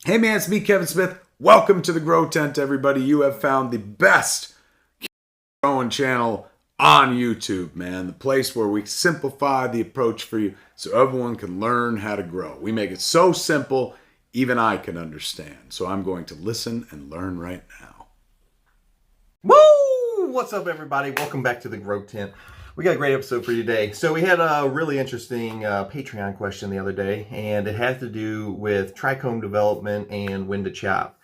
Hey man, it's me, Kevin Smith. Welcome to the Grow Tent, everybody. You have found the best growing channel on YouTube, man. The place where we simplify the approach for you so everyone can learn how to grow. We make it so simple, even I can understand. So I'm going to listen and learn right now. Woo! What's up, everybody? Welcome back to the Grow Tent. We got a great episode for you today. So we had a really interesting Patreon question the other day, and it has to do with trichome development and when to chop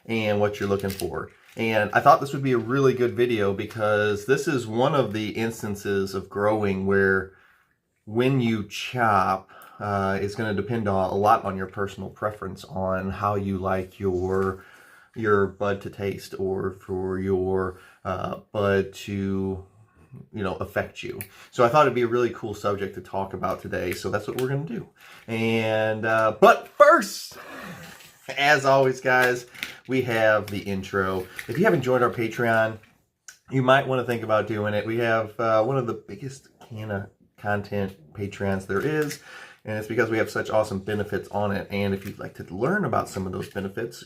and what you're looking for. And I thought this would be a really good video because this is one of the instances of growing where when you chop, it's going to depend a lot on your personal preference on how you like your bud to taste, or for your bud to affect you. So I thought it'd be a really cool subject to talk about today, so that's what we're going to do. And but first, as always, guys, we have the intro. If you haven't joined our Patreon, you might want to think about doing it. We have one of the biggest can of content Patreons there is, and it's because we have such awesome benefits on it. And if you'd like to learn about some of those benefits,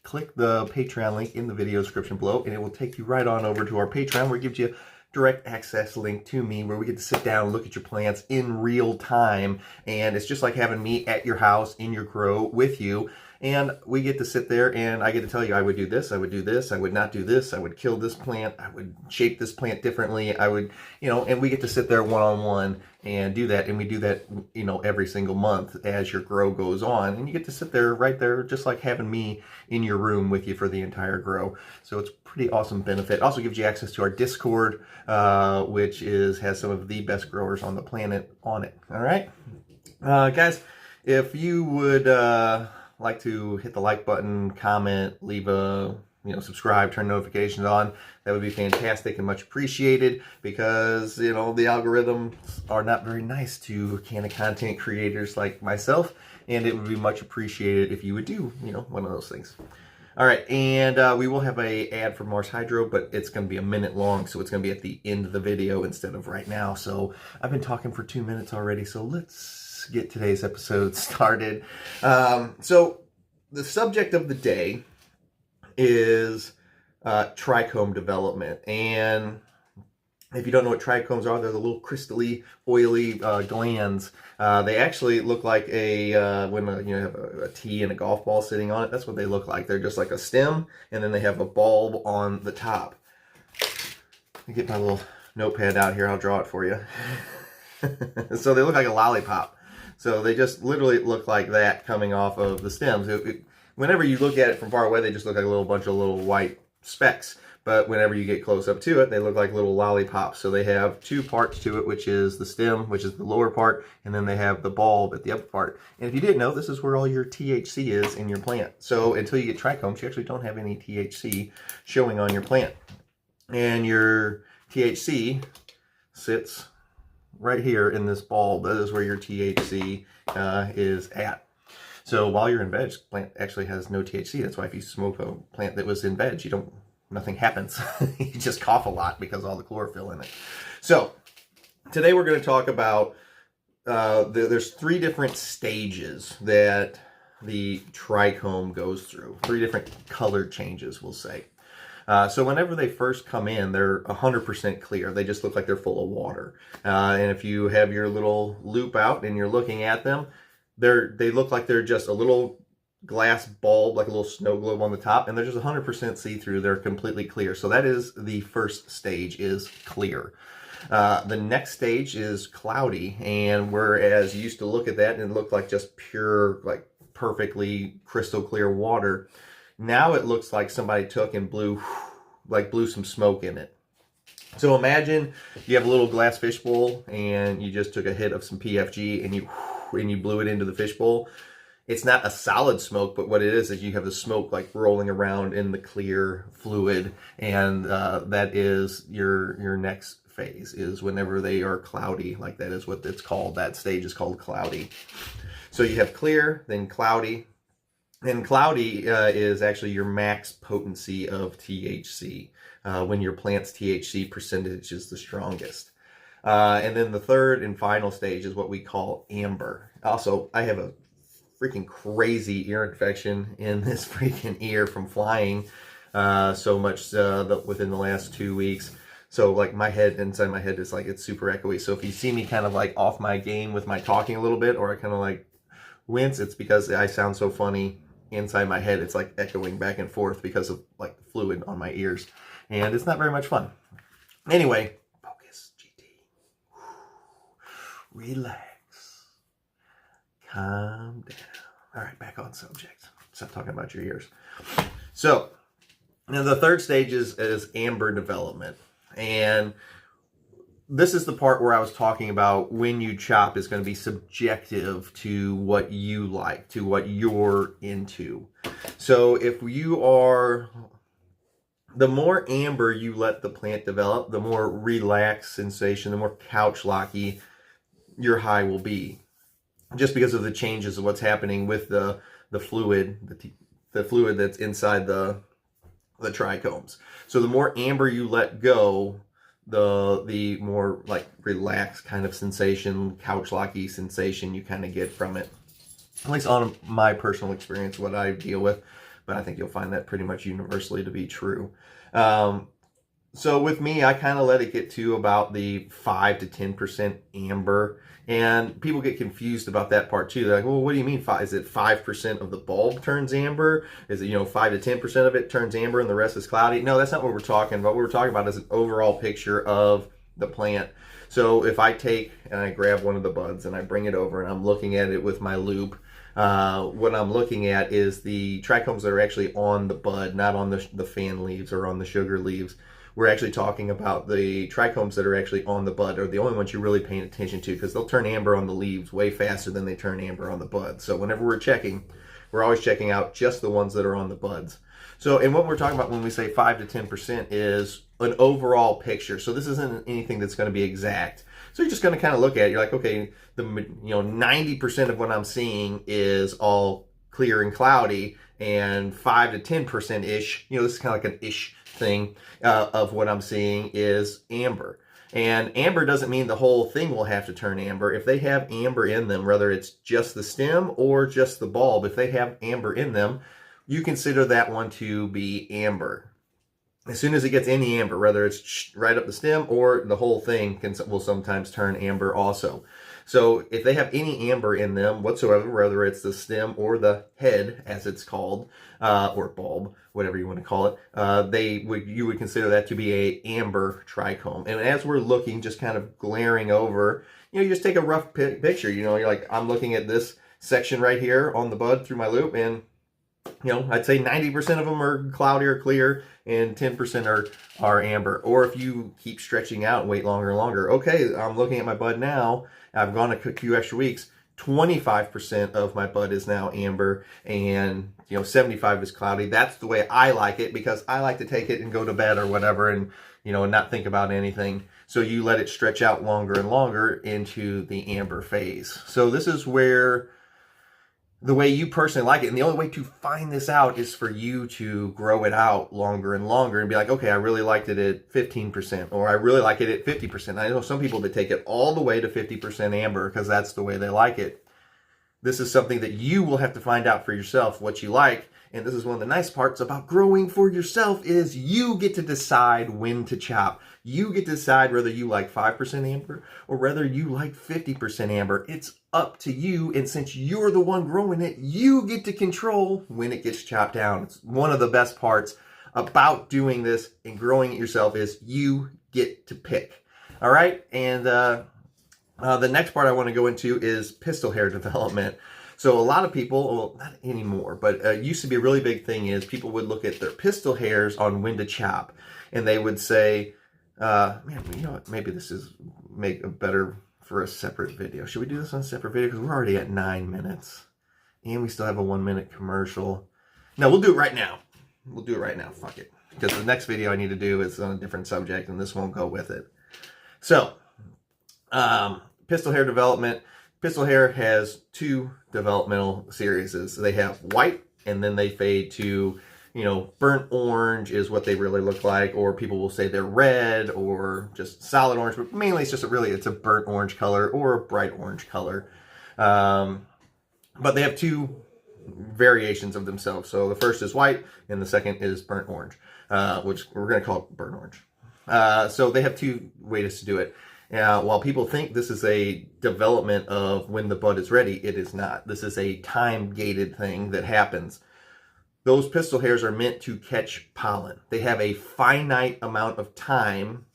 click the Patreon link in the video description below, and it will take you right on over to our Patreon, where it gives you direct access link to me, where we get to sit down and look at your plants in real time. And it's just like having me at your house in your grow with you. And we get to sit there and I get to tell you, I would do this, I would do this, I would not do this, I would kill this plant, I would shape this plant differently, I would, and we get to sit there one-on-one and do that. And we do that, every single month as your grow goes on. And you get to sit there right there, just like having me in your room with you for the entire grow. So it's pretty awesome benefit. It also gives you access to our Discord, which has some of the best growers on the planet on it. All right, guys, if you would like to hit the like button, comment, leave a subscribe, turn notifications on, that would be fantastic and much appreciated, because the algorithms are not very nice to can of content creators like myself, and it would be much appreciated if you would do one of those things. All right, and we will have a ad for Mars Hydro, but it's going to be a minute long, so it's going to be at the end of the video instead of right now. So I've been talking for 2 minutes already, so let's get today's episode started. So the subject of the day is trichome development. And if you don't know what trichomes are, they're the little crystally, oily glands. They actually look like when you have a tee and a golf ball sitting on it, that's what they look like. They're just like a stem, and then they have a bulb on the top. Let me get my little notepad out here, I'll draw it for you. So they look like a lollipop. So they just literally look like that coming off of the stems. Whenever you look at it from far away, they just look like a little bunch of little white specks. But whenever you get close up to it, they look like little lollipops. So they have two parts to it, which is the stem, which is the lower part, and then they have the bulb at the upper part. And if you didn't know, this is where all your THC is in your plant. So until you get trichomes, you actually don't have any THC showing on your plant. And your THC sits right here in this bulb. That is where your THC is at. So while you're in veg, plant actually has no THC. That's why if you smoke a plant that was in veg, nothing happens. You just cough a lot because of all the chlorophyll in it. So today we're going to talk about, there's 3 different stages that the trichome goes through. 3 different color changes, we'll say. So whenever they first come in, they're 100% clear. They just look like they're full of water. And if you have your little loop out and you're looking at them, they look like they're just a little glass bulb, like a little snow globe on the top, and they're just 100% see-through. They're completely clear. So that is the first stage, is clear. The next stage is cloudy, and whereas you used to look at that and it looked like just pure, like perfectly crystal clear water, now it looks like somebody took and blew some smoke in it. So imagine you have a little glass fishbowl and you just took a hit of some PFG and you blew it into the fishbowl. It's not a solid smoke, but what it is you have the smoke like rolling around in the clear fluid, and that is your next phase, is whenever they are cloudy. Like, that is what it's called. That stage is called cloudy. So you have clear, then cloudy. And cloudy is actually your max potency of THC, when your plant's THC percentage is the strongest. And then the third and final stage is what we call amber. Also, I have a freaking crazy ear infection in this freaking ear from flying so much within the last 2 weeks. So like my head, inside my head is like, it's super echoey. So if you see me kind of like off my game with my talking a little bit, or I kind of like wince, it's because I sound so funny inside my head. It's like echoing back and forth because of like the fluid on my ears. And it's not very much fun. Anyway, focus, GT. Relax. Calm down. All right, back on subject. Stop talking about your ears. So, now the third stage is amber development. And this is the part where I was talking about when you chop is going to be subjective to what you like, to what you're into. So if you are, the more amber you let the plant develop, the more relaxed sensation, the more couch-locky your high will be. Just because of the changes of what's happening with the fluid, the fluid that's inside the trichomes. So the more amber you let go, the more like relaxed kind of sensation, couch-locky sensation you kind of get from it. At least on my personal experience, what I deal with. But I think you'll find that pretty much universally to be true. So with me, I kind of let it get to about the 5 to 10% amber. And people get confused about that part too. They're like, well, what do you mean 5? Is it 5% of the bulb turns amber? Is it, 5 to 10% of it turns amber and the rest is cloudy? No, that's not what we're talking about. What we're talking about is an overall picture of the plant. So if I take and I grab one of the buds and I bring it over and I'm looking at it with my loupe, what I'm looking at is the trichomes that are actually on the bud, not on the fan leaves or on the sugar leaves. We're actually talking about the trichomes that are actually on the bud, are the only ones you're really paying attention to, because they'll turn amber on the leaves way faster than they turn amber on the bud. So whenever we're checking, we're always checking out just the ones that are on the buds. So, and what we're talking about when we say 5 to 10% is an overall picture. So this isn't anything that's going to be exact. So you're just going to kind of look at it. You're like, okay, 90% of what I'm seeing is all clear and cloudy, and 5 to 10% ish. This is kind of like an ish thing of what I'm seeing is amber. And amber doesn't mean the whole thing will have to turn amber. If they have amber in them, whether it's just the stem or just the bulb, if they have amber in them, you consider that one to be amber. As soon as it gets any amber, whether it's right up the stem or the whole thing will sometimes turn amber also. So if they have any amber in them whatsoever, whether it's the stem or the head, as it's called, or bulb, whatever you want to call it, you would consider that to be a amber trichome. And as we're looking, just kind of glaring over, you just take a rough picture. You're like, I'm looking at this section right here on the bud through my loupe, and I'd say 90% of them are cloudy or clear, and 10% are amber. Or if you keep stretching out and wait longer and longer, okay, I'm looking at my bud now. I've gone a few extra weeks. 25% of my bud is now amber, and 75 is cloudy. That's the way I like it, because I like to take it and go to bed or whatever, and not think about anything. So you let it stretch out longer and longer into the amber phase. So this is where the way you personally like it, and the only way to find this out is for you to grow it out longer and longer and be like, okay, I really liked it at 15%, or I really like it at 50%. I know some people that take it all the way to 50% amber because that's the way they like it. This is something that you will have to find out for yourself what you like. And this is one of the nice parts about growing for yourself is you get to decide when to chop. You get to decide whether you like 5% amber or whether you like 50% amber. It's up to you. And since you're the one growing it, you get to control when it gets chopped down. It's one of the best parts about doing this and growing it yourself is you get to pick. All right. And the next part I want to go into is pistil hair development. So a lot of people, well, not anymore, but it used to be a really big thing is people would look at their pistil hairs on when to chop. And they would say, man, you know what, maybe this is better for a separate video. Should we do this on a separate video? Because we're already at 9 minutes. And we still have a 1-minute commercial. No, we'll do it right now. We'll do it right now. Fuck it. Because the next video I need to do is on a different subject, and this won't go with it. So, pistil hair development. Pistil hair has 2 developmental series. They have white, and then they fade to, burnt orange is what they really look like, or people will say they're red or just solid orange, but mainly it's just it's a burnt orange color or a bright orange color. But they have two variations of themselves. So the first is white, and the second is burnt orange, which we're going to call it burnt orange. So they have two ways to do it. While people think this is a development of when the bud is ready, it is not. This is a time-gated thing that happens. Those pistil hairs are meant to catch pollen. They have a finite amount of time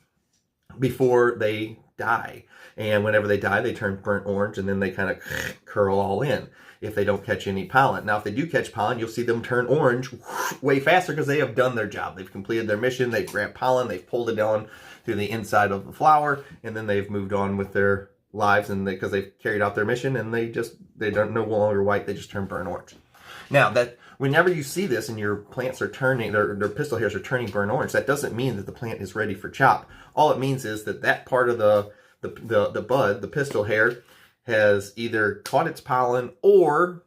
before they die. And whenever they die, they turn burnt orange, and then they kind of curl all in if they don't catch any pollen. Now, if they do catch pollen, you'll see them turn orange way faster because they have done their job. They've completed their mission. They've grabbed pollen. They've pulled it down through the inside of the flower, and then they've moved on with their lives, and because they've carried out their mission, and they don't no longer white. They just turn burnt orange. Now, that whenever you see this and your plants are turning, their pistil hairs are turning burnt orange, that doesn't mean that the plant is ready for chop. All it means is that that part of the bud, the pistil hair, has either caught its pollen or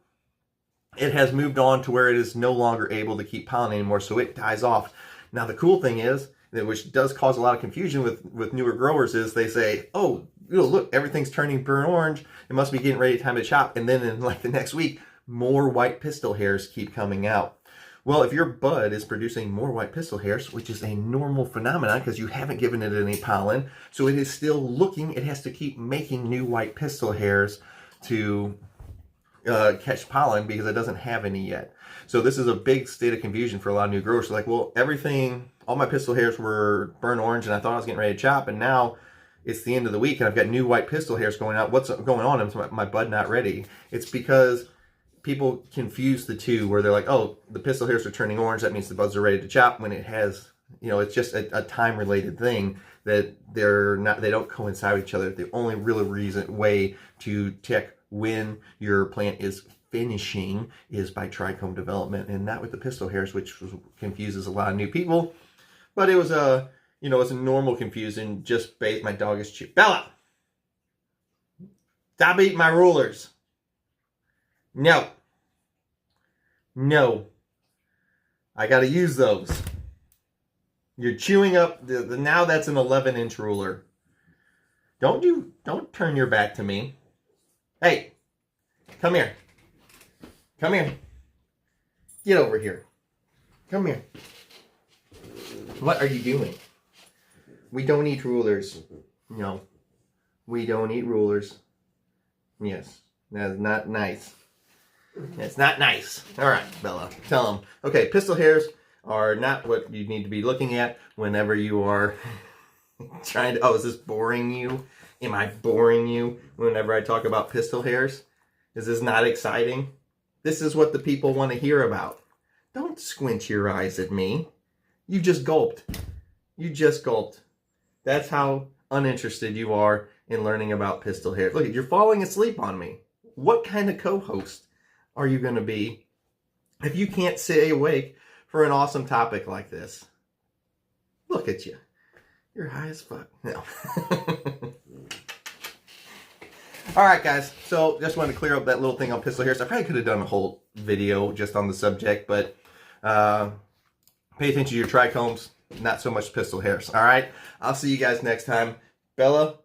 it has moved on to where it is no longer able to keep pollen anymore, so it dies off. Now, the cool thing is, which does cause a lot of confusion with newer growers, is they say, oh, look, everything's turning burnt orange. It must be getting ready, time to chop. And then in like the next week, more white pistil hairs keep coming out. Well, if your bud is producing more white pistil hairs, which is a normal phenomenon because you haven't given it any pollen, so it is still looking, it has to keep making new white pistil hairs to catch pollen because it doesn't have any yet. So this is a big state of confusion for a lot of new growers. They're like, well, all my pistil hairs were burnt orange and I thought I was getting ready to chop, and now it's the end of the week and I've got new white pistil hairs going out. What's going on? Is my bud not ready? It's because people confuse the two, where they're like, oh, the pistil hairs are turning orange, that means the buds are ready to chop, when it has, it's just a time-related thing, that they don't coincide with each other. The only real way to check when your plant is finishing is by trichome development, and not with the pistil hairs, which confuses a lot of new people. But it was it's a normal confusion, just based. My dog is cheap. Bella, stop eating my rulers. No. I got to use those. You're chewing up now that's an 11-inch ruler. Don't turn your back to me. Hey, come here. Come here. Get over here. Come here. What are you doing? We don't eat rulers. No. We don't eat rulers. Yes. That is not nice. It's not nice. All right, Bella, tell them. Okay, pistil hairs are not what you need to be looking at whenever you are trying to... Oh, is this boring you? Am I boring you whenever I talk about pistil hairs? Is this not exciting? This is what the people want to hear about. Don't squint your eyes at me. You just gulped. You just gulped. That's how uninterested you are in learning about pistil hairs. Look, you're falling asleep on me. What kind of co-host are you going to be if you can't stay awake for an awesome topic like this? Look at you. You're high as fuck. No. All right, guys. So just wanted to clear up that little thing on pistil hairs. I probably could have done a whole video just on the subject, but pay attention to your trichomes, not so much pistil hairs. All right. I'll see you guys next time. Bella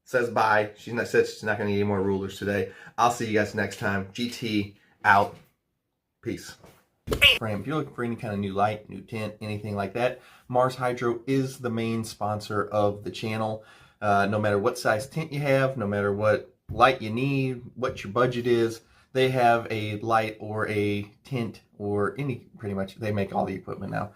says bye. She's not going to need any more rulers today. I'll see you guys next time. GT out. Peace. If you're looking for any kind of new light, new tint, anything like that, Mars Hydro is the main sponsor of the channel. No matter what size tint you have, no matter what light you need, what your budget is, they have a light or a tint or pretty much, they make all the equipment now.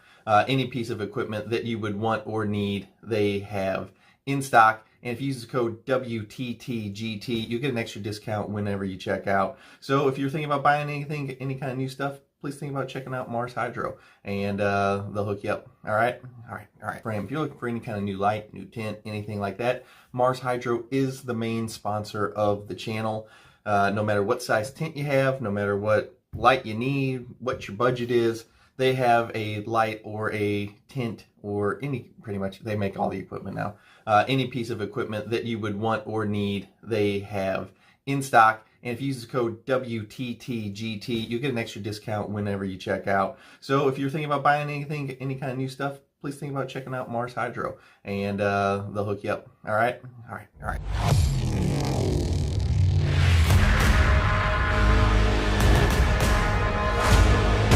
Any piece of equipment that you would want or need, they have in stock. And if you use the code WTTGT, you get an extra discount whenever you check out. So if you're thinking about buying anything, any kind of new stuff, please think about checking out Mars Hydro, and they'll hook you up. All right. If you're looking for any kind of new light, new tint, anything like that, Mars Hydro is the main sponsor of the channel. No matter what size tint you have, no matter what light you need, what your budget is, they have a light or a tint or pretty much, they make all the equipment now. Any piece of equipment that you would want or need, they have in stock. And if you use the code WTTGT, you get an extra discount whenever you check out. So if you're thinking about buying anything, any kind of new stuff, please think about checking out Mars Hydro, and they'll hook you up. All right.